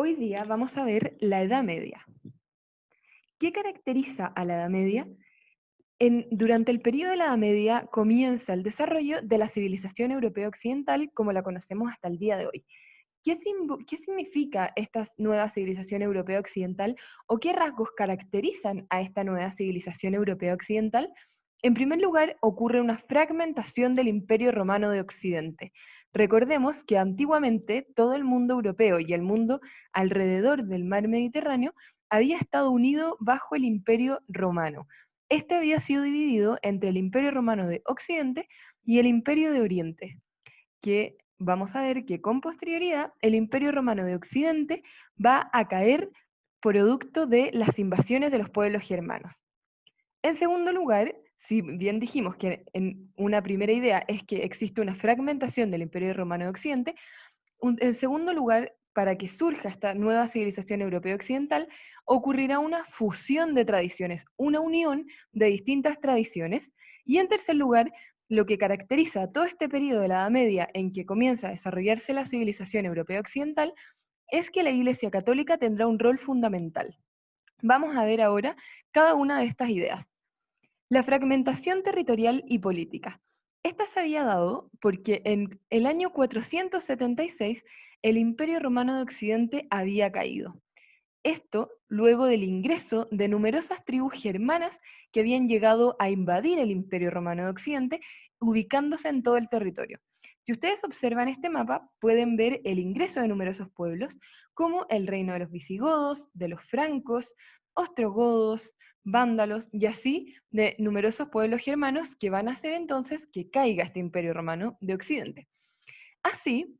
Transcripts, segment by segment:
Hoy día vamos a ver la Edad Media. ¿Qué caracteriza a la Edad Media? Durante el periodo de la Edad Media comienza el desarrollo de la civilización europea occidental como la conocemos hasta el día de hoy. ¿Qué significa esta nueva civilización europea occidental o qué rasgos caracterizan a esta nueva civilización europea occidental? En primer lugar, ocurre una fragmentación del Imperio Romano de Occidente. Recordemos que antiguamente todo el mundo europeo y el mundo alrededor del mar Mediterráneo había estado unido bajo el Imperio Romano. Este había sido dividido entre el Imperio Romano de Occidente y el Imperio de Oriente, que vamos a ver que con posterioridad el Imperio Romano de Occidente va a caer producto de las invasiones de los pueblos germanos. En segundo lugar, si bien dijimos que en una primera idea es que existe una fragmentación del Imperio Romano de Occidente, en segundo lugar, para que surja esta nueva civilización europea occidental, ocurrirá una fusión de tradiciones, una unión de distintas tradiciones, y en tercer lugar, lo que caracteriza a todo este periodo de la Edad Media en que comienza a desarrollarse la civilización europea occidental es que la Iglesia Católica tendrá un rol fundamental. Vamos a ver ahora cada una de estas ideas. La fragmentación territorial y política. Esta se había dado porque en el año 476 el Imperio Romano de Occidente había caído. Esto luego del ingreso de numerosas tribus germanas que habían llegado a invadir el Imperio Romano de Occidente, ubicándose en todo el territorio. Si ustedes observan este mapa, pueden ver el ingreso de numerosos pueblos, como el reino de los visigodos, de los francos, ostrogodos, vándalos, y así de numerosos pueblos germanos que van a hacer entonces que caiga este Imperio Romano de Occidente. Así,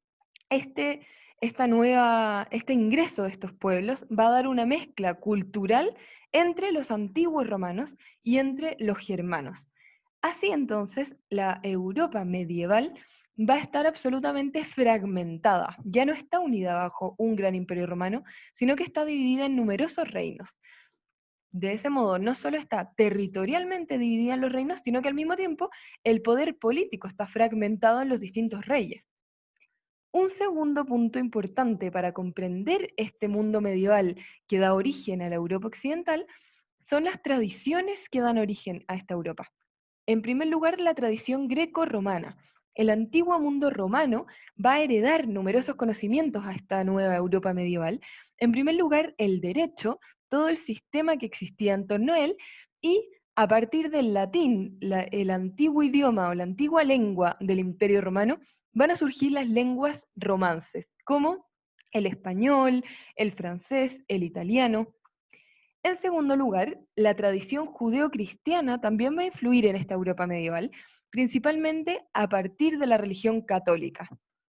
este, este ingreso de estos pueblos va a dar una mezcla cultural entre los antiguos romanos y entre los germanos. Así entonces, la Europa medieval va a estar absolutamente fragmentada, ya no está unida bajo un gran imperio romano, sino que está dividida en numerosos reinos. De ese modo, no solo está territorialmente dividida en los reinos, sino que al mismo tiempo el poder político está fragmentado en los distintos reyes. Un segundo punto importante para comprender este mundo medieval que da origen a la Europa occidental son las tradiciones que dan origen a esta Europa. En primer lugar, la tradición greco-romana. El antiguo mundo romano va a heredar numerosos conocimientos a esta nueva Europa medieval. En primer lugar, el derecho, todo el sistema que existía en torno a él, y a partir del latín, el antiguo idioma o la antigua lengua del Imperio Romano, van a surgir las lenguas romances, como el español, el francés, el italiano. En segundo lugar, la tradición judeocristiana también va a influir en esta Europa medieval, principalmente a partir de la religión católica.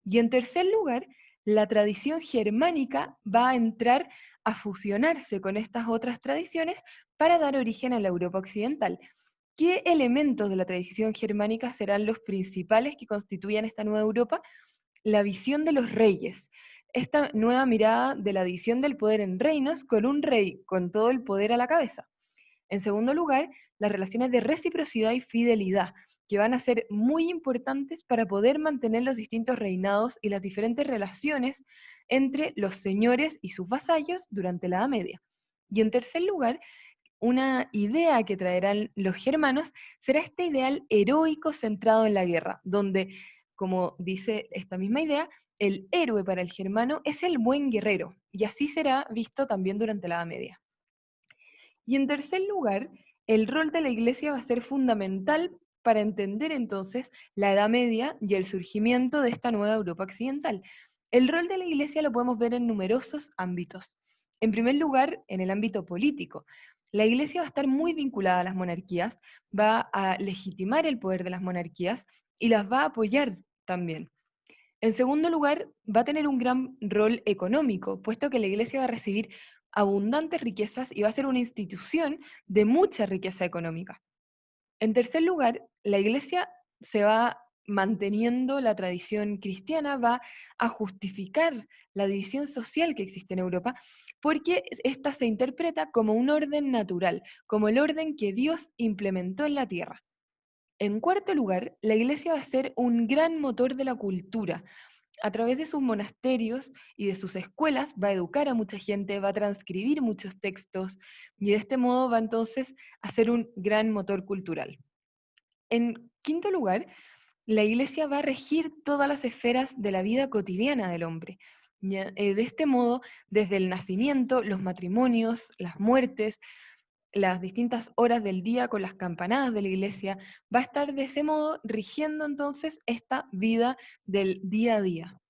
Y en tercer lugar, la tradición germánica va a entrar a fusionarse con estas otras tradiciones para dar origen a la Europa occidental. ¿Qué elementos de la tradición germánica serán los principales que constituyan esta nueva Europa? La visión de los reyes, esta nueva mirada de la división del poder en reinos con un rey con todo el poder a la cabeza. En segundo lugar, las relaciones de reciprocidad y fidelidad, que van a ser muy importantes para poder mantener los distintos reinados y las diferentes relaciones entre los señores y sus vasallos durante la Edad Media. Y en tercer lugar, una idea que traerán los germanos será este ideal heroico centrado en la guerra, donde, como dice esta misma idea, el héroe para el germano es el buen guerrero, y así será visto también durante la Edad Media. Y en tercer lugar, el rol de la Iglesia va a ser fundamental para entender entonces la Edad Media y el surgimiento de esta nueva Europa occidental. El rol de la Iglesia lo podemos ver en numerosos ámbitos. En primer lugar, en el ámbito político. La Iglesia va a estar muy vinculada a las monarquías, va a legitimar el poder de las monarquías y las va a apoyar también. En segundo lugar, va a tener un gran rol económico, puesto que la Iglesia va a recibir abundantes riquezas y va a ser una institución de mucha riqueza económica. En tercer lugar, la Iglesia se va manteniendo la tradición cristiana, va a justificar la división social que existe en Europa, porque esta se interpreta como un orden natural, como el orden que Dios implementó en la tierra. En cuarto lugar, la Iglesia va a ser un gran motor de la cultura, a través de sus monasterios y de sus escuelas va a educar a mucha gente, va a transcribir muchos textos y de este modo va entonces a ser un gran motor cultural. En quinto lugar, la Iglesia va a regir todas las esferas de la vida cotidiana del hombre. De este modo, desde el nacimiento, los matrimonios, las muertes, las distintas horas del día con las campanadas de la iglesia, va a estar de ese modo rigiendo entonces esta vida del día a día.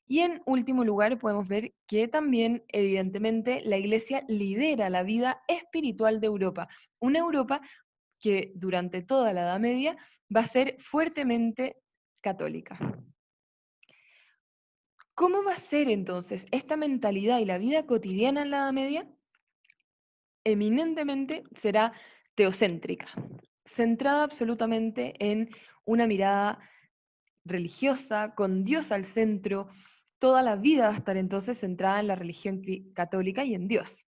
Y en último lugar podemos ver que también, evidentemente, la iglesia lidera la vida espiritual de Europa, una Europa que durante toda la Edad Media va a ser fuertemente católica. ¿Cómo va a ser entonces esta mentalidad y la vida cotidiana en la Edad Media? Eminentemente será teocéntrica, centrada absolutamente en una mirada religiosa, con Dios al centro. Toda la vida va a estar entonces centrada en la religión católica y en Dios.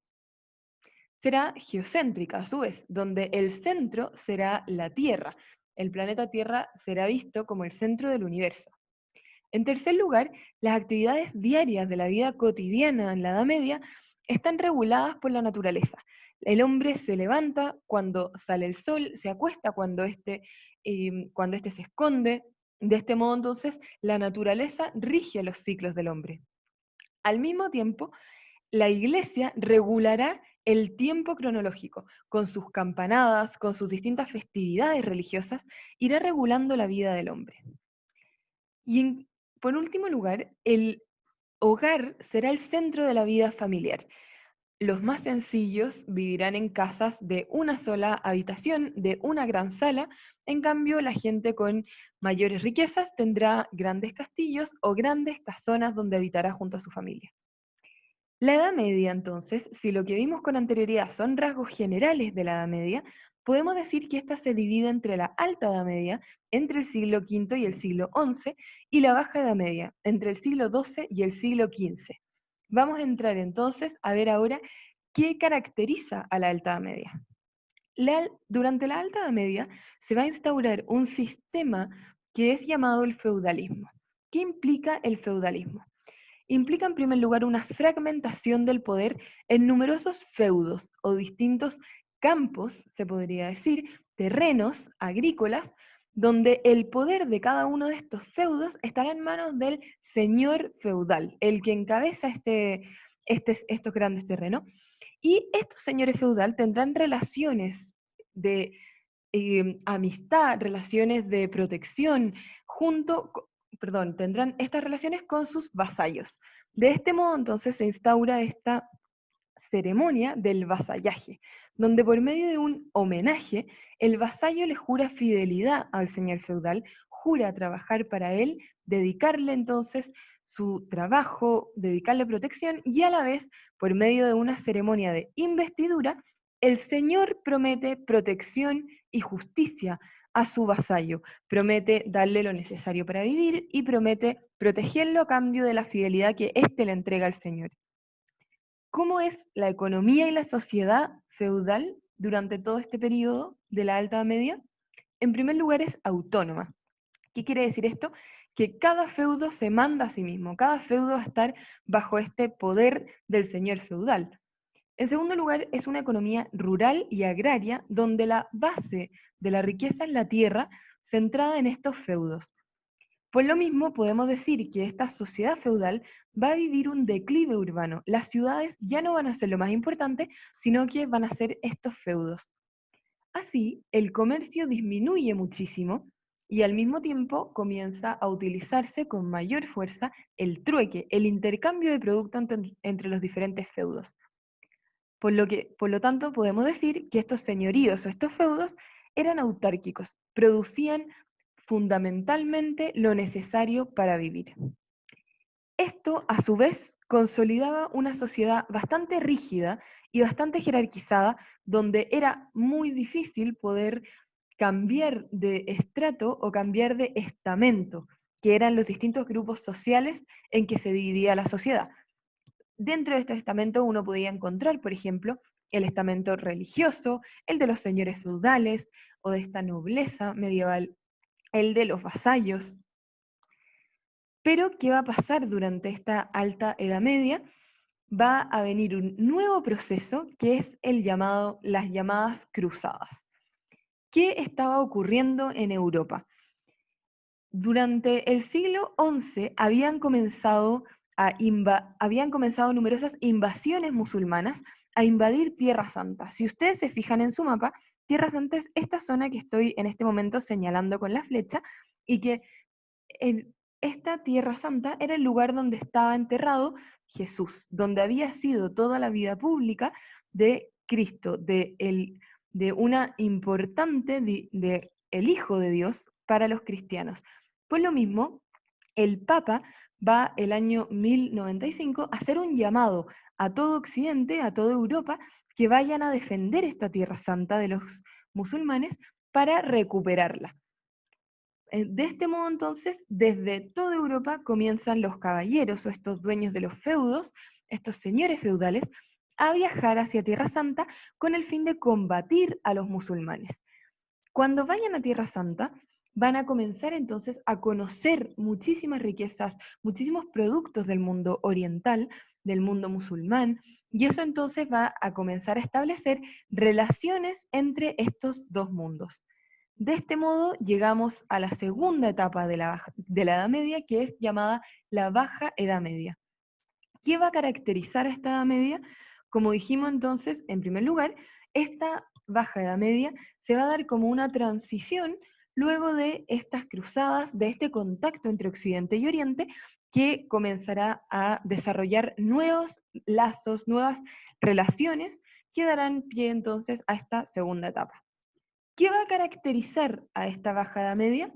Será geocéntrica a su vez, donde el centro será la Tierra. El planeta Tierra será visto como el centro del universo. En tercer lugar, las actividades diarias de la vida cotidiana en la Edad Media están reguladas por la naturaleza. El hombre se levanta cuando sale el sol, se acuesta cuando éste se esconde. De este modo, entonces, la naturaleza rige los ciclos del hombre. Al mismo tiempo, la Iglesia regulará el tiempo cronológico, con sus campanadas, con sus distintas festividades religiosas, irá regulando la vida del hombre. Y por último lugar, el hogar será el centro de la vida familiar. Los más sencillos vivirán en casas de una sola habitación, de una gran sala. En cambio, la gente con mayores riquezas tendrá grandes castillos o grandes casonas donde habitará junto a su familia. La Edad Media, entonces, si lo que vimos con anterioridad son rasgos generales de la Edad Media, podemos decir que ésta se divide entre la Alta Edad Media, entre el siglo V y el siglo XI, y la Baja Edad Media, entre el siglo XII y el siglo XV. Vamos a entrar entonces a ver ahora qué caracteriza a la Alta Edad Media. Durante la Alta Edad Media se va a instaurar un sistema que es llamado el feudalismo. ¿Qué implica el feudalismo? Implica en primer lugar una fragmentación del poder en numerosos feudos o distintos campos, se podría decir, terrenos agrícolas, donde el poder de cada uno de estos feudos estará en manos del señor feudal, el que encabeza estos grandes terrenos. Y estos señores feudal tendrán relaciones de amistad, relaciones de protección, tendrán estas relaciones con sus vasallos. De este modo, entonces, se instaura esta ceremonia del vasallaje, donde por medio de un homenaje, el vasallo le jura fidelidad al señor feudal, jura trabajar para él, dedicarle entonces su trabajo, dedicarle protección, y a la vez, por medio de una ceremonia de investidura, el señor promete protección y justicia a su vasallo, promete darle lo necesario para vivir y promete protegerlo a cambio de la fidelidad que éste le entrega al señor. ¿Cómo es la economía y la sociedad feudal durante todo este periodo de la Alta Edad Media? En primer lugar es autónoma. ¿Qué quiere decir esto? Que cada feudo se manda a sí mismo, cada feudo va a estar bajo este poder del señor feudal. En segundo lugar, es una economía rural y agraria donde la base de la riqueza es la tierra, centrada en estos feudos. Por lo mismo, podemos decir que esta sociedad feudal va a vivir un declive urbano. Las ciudades ya no van a ser lo más importante, sino que van a ser estos feudos. Así, el comercio disminuye muchísimo y al mismo tiempo comienza a utilizarse con mayor fuerza el trueque, el intercambio de productos entre los diferentes feudos. Por lo tanto, podemos decir que estos señoríos o estos feudos eran autárquicos, producían fundamentalmente lo necesario para vivir. Esto, a su vez, consolidaba una sociedad bastante rígida y bastante jerarquizada, donde era muy difícil poder cambiar de estrato o cambiar de estamento, que eran los distintos grupos sociales en que se dividía la sociedad. Dentro de estos estamentos uno podía encontrar, por ejemplo, el estamento religioso, el de los señores feudales o de esta nobleza medieval, el de los vasallos. Pero, ¿qué va a pasar durante esta Alta Edad Media? Va a venir un nuevo proceso que es las llamadas cruzadas. ¿Qué estaba ocurriendo en Europa? Durante el siglo XI habían comenzado numerosas invasiones musulmanas a invadir Tierra Santa. Si ustedes se fijan en su mapa, Tierra Santa es esta zona que estoy en este momento señalando con la flecha, y que en esta Tierra Santa era el lugar donde estaba enterrado Jesús, donde había sido toda la vida pública de Cristo, de una importante, de el Hijo de Dios para los cristianos. Por lo mismo, el Papa va el año 1095 a hacer un llamado a todo Occidente, a toda Europa, que vayan a defender esta Tierra Santa de los musulmanes para recuperarla. De este modo, entonces, desde toda Europa comienzan los caballeros o estos dueños de los feudos, estos señores feudales, a viajar hacia Tierra Santa con el fin de combatir a los musulmanes. Cuando vayan a Tierra Santa, van a comenzar entonces a conocer muchísimas riquezas, muchísimos productos del mundo oriental, del mundo musulmán, y eso entonces va a comenzar a establecer relaciones entre estos dos mundos. De este modo llegamos a la segunda etapa de la Edad Media, que es llamada la Baja Edad Media. ¿Qué va a caracterizar a esta Edad Media? Como dijimos entonces, en primer lugar, esta Baja Edad Media se va a dar como una transición luego de estas cruzadas, de este contacto entre Occidente y Oriente, que comenzará a desarrollar nuevos lazos, nuevas relaciones, que darán pie entonces a esta segunda etapa. ¿Qué va a caracterizar a esta Baja Edad Media?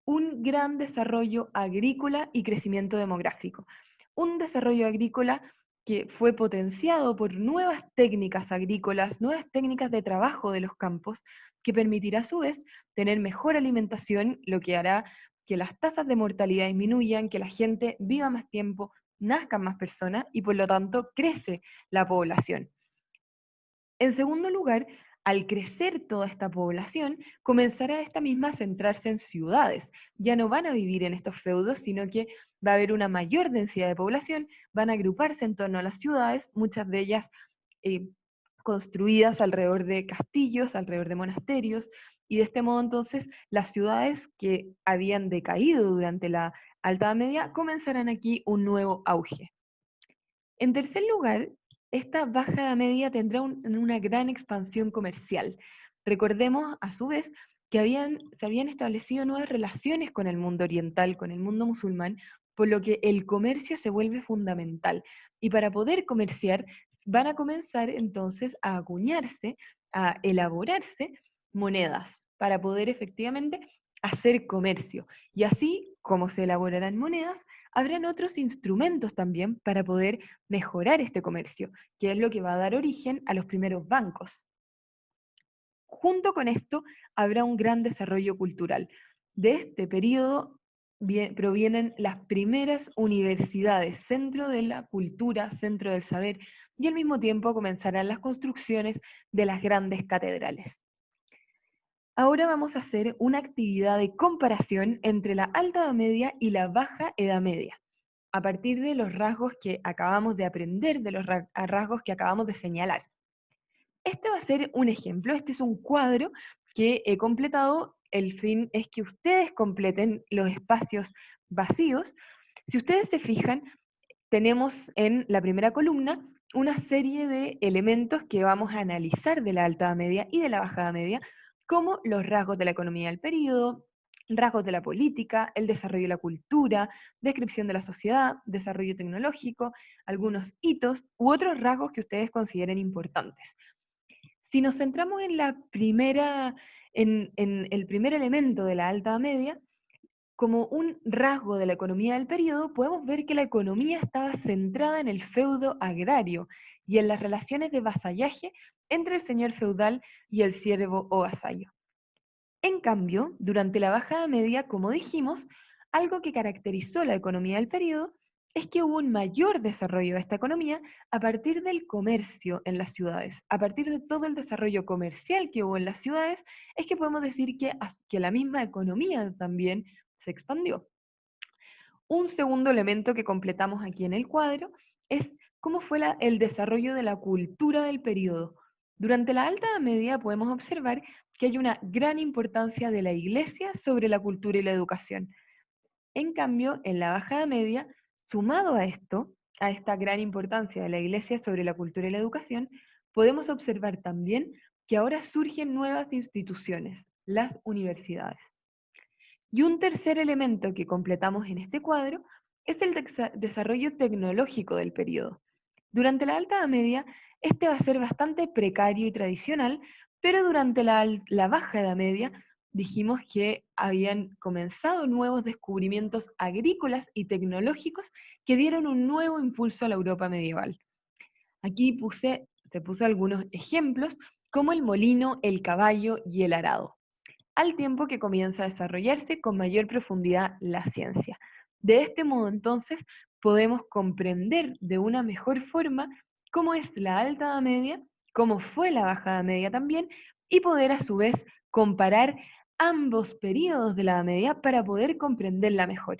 Un gran desarrollo agrícola y crecimiento demográfico. Un desarrollo agrícola que fue potenciado por nuevas técnicas agrícolas, nuevas técnicas de trabajo de los campos, que permitirá a su vez tener mejor alimentación, lo que hará que las tasas de mortalidad disminuyan, que la gente viva más tiempo, nazcan más personas y por lo tanto crece la población. En segundo lugar, al crecer toda esta población, comenzará esta misma a centrarse en ciudades. Ya no van a vivir en estos feudos, sino que va a haber una mayor densidad de población, van a agruparse en torno a las ciudades, muchas de ellas eh, construidas alrededor de castillos, alrededor de monasterios, y de este modo entonces las ciudades que habían decaído durante la Alta Edad Media comenzarán aquí un nuevo auge. En tercer lugar, esta Baja Edad Media tendrá una gran expansión comercial. Recordemos, a su vez, que se habían establecido nuevas relaciones con el mundo oriental, con el mundo musulmán, por lo que el comercio se vuelve fundamental. Y para poder comerciar, van a comenzar entonces a acuñarse, a elaborarse monedas para poder efectivamente hacer comercio. Y así como se elaborarán monedas, habrán otros instrumentos también para poder mejorar este comercio, que es lo que va a dar origen a los primeros bancos. Junto con esto, habrá un gran desarrollo cultural. De este periodo provienen las primeras universidades, centro de la cultura, centro del saber, y al mismo tiempo comenzarán las construcciones de las grandes catedrales. Ahora vamos a hacer una actividad de comparación entre la Alta Edad Media y la Baja Edad Media, a partir de los rasgos que acabamos de aprender, de los rasgos que acabamos de señalar. Este va a ser un ejemplo, este es un cuadro que he completado, el fin es que ustedes completen los espacios vacíos. Si ustedes se fijan, tenemos en la primera columna una serie de elementos que vamos a analizar de la Alta Edad Media y de la Baja Edad Media, como los rasgos de la economía del periodo, rasgos de la política, el desarrollo de la cultura, descripción de la sociedad, desarrollo tecnológico, algunos hitos u otros rasgos que ustedes consideren importantes. Si nos centramos en en el primer elemento de la Alta Edad Media, como un rasgo de la economía del periodo, podemos ver que la economía estaba centrada en el feudo agrario y en las relaciones de vasallaje entre el señor feudal y el siervo o vasallo. En cambio, durante la Baja Edad Media, como dijimos, algo que caracterizó la economía del periodo es que hubo un mayor desarrollo de esta economía a partir del comercio en las ciudades. A partir de todo el desarrollo comercial que hubo en las ciudades, es que podemos decir que la misma economía también se expandió. Un segundo elemento que completamos aquí en el cuadro es cómo fue el desarrollo de la cultura del periodo. Durante la Alta Edad Media podemos observar que hay una gran importancia de la Iglesia sobre la cultura y la educación. En cambio, en la Baja Edad Media, sumado a esto, a esta gran importancia de la Iglesia sobre la cultura y la educación, podemos observar también que ahora surgen nuevas instituciones, las universidades. Y un tercer elemento que completamos en este cuadro es el desarrollo tecnológico del periodo. Durante la Alta Edad Media, este va a ser bastante precario y tradicional, pero durante la Baja Edad Media dijimos que habían comenzado nuevos descubrimientos agrícolas y tecnológicos que dieron un nuevo impulso a la Europa medieval. Aquí se puso algunos ejemplos, como el molino, el caballo y el arado, al tiempo que comienza a desarrollarse con mayor profundidad la ciencia. De este modo, entonces, podemos comprender de una mejor forma cómo es la Alta Edad Media, cómo fue la Baja Edad Media también, y poder a su vez comparar ambos periodos de la Edad Media para poder comprenderla mejor.